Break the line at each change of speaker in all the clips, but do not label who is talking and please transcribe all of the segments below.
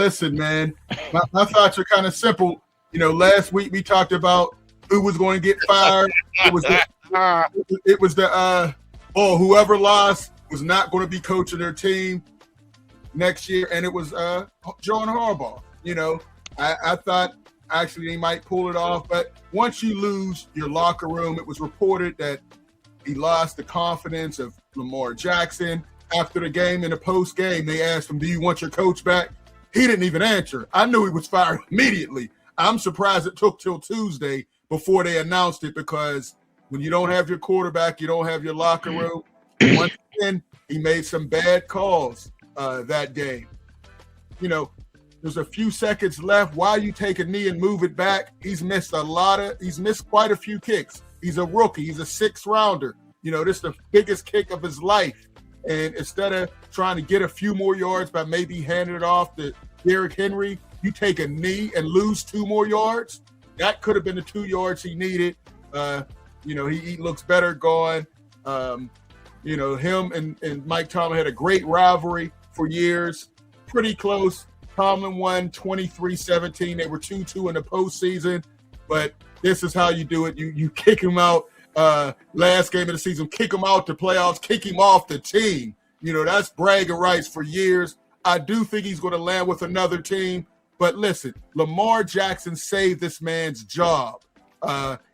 Listen, man, my thoughts are kind of simple. Last week we talked about who was going to get fired. It was the whoever lost was not going to be coaching their team next year, and it was John Harbaugh. I thought actually they might pull it off, but once you lose your locker room, it was reported that he lost the confidence of Lamar Jackson. After the game, in the post game, they asked him, "Do you want your coach back?" He didn't even answer. I knew he was fired immediately. I'm surprised it took till Tuesday before they announced it, because when you don't have your quarterback, you don't have your locker room. Once again, he made some bad calls that game. There's a few seconds left. Why you take a knee and move it back? He's missed quite a few kicks. He's a rookie. He's a sixth rounder. This is the biggest kick of his life. And instead of trying to get a few more yards by maybe handing it off to Derrick Henry, you take a knee and lose 2 more yards. That could have been the 2 yards he needed. He looks better going. Him and Mike Tomlin had a great rivalry for years. Pretty close. Tomlin won 23-17. They were 2-2 in the postseason. But this is how you do it. You kick him out. Last game of the season, kick him out the playoffs, kick him off the team. That's bragging rights for years. I do think he's going to land with another team. But listen, Lamar Jackson saved this man's job.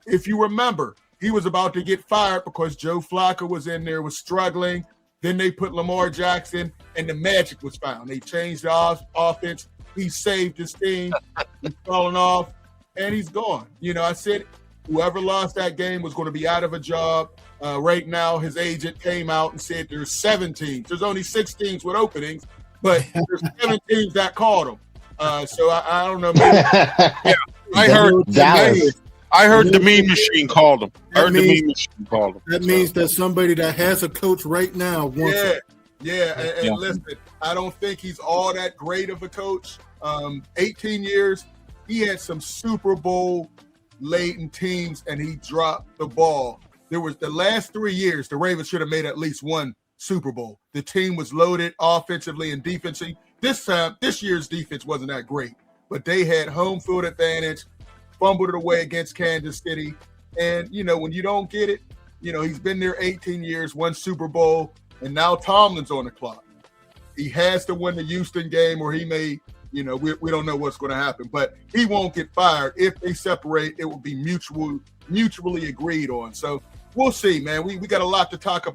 If you remember, he was about to get fired because Joe Flacco was in there, was struggling. Then they put Lamar Jackson, and the magic was found. They changed the offense. He saved his team. He's falling off, and he's gone. I said whoever lost that game was going to be out of a job. Right now, his agent came out and said there's 7 teams. There's only 6 teams with openings, but there's 7 teams that called him. So I don't know.
Yeah, I heard the meme machine called him. That
means that somebody that has a coach right now wants him.
Yeah. And listen, I don't think he's all that great of a coach. 18 years, he had some Super Bowl laden teams, and he dropped the ball. There was the last 3 years, the Ravens should have made at least 1 Super Bowl. The team was loaded offensively and defensively. This year's defense wasn't that great, but they had home field advantage, fumbled it away against Kansas City. And, when you don't get it, he's been there 18 years, 1 Super Bowl, and now Tomlin's on the clock. He has to win the Houston game, or he may, we don't know what's going to happen, but he won't get fired. If they separate, it will be mutually agreed on. So we'll see, man. We got a lot to talk about.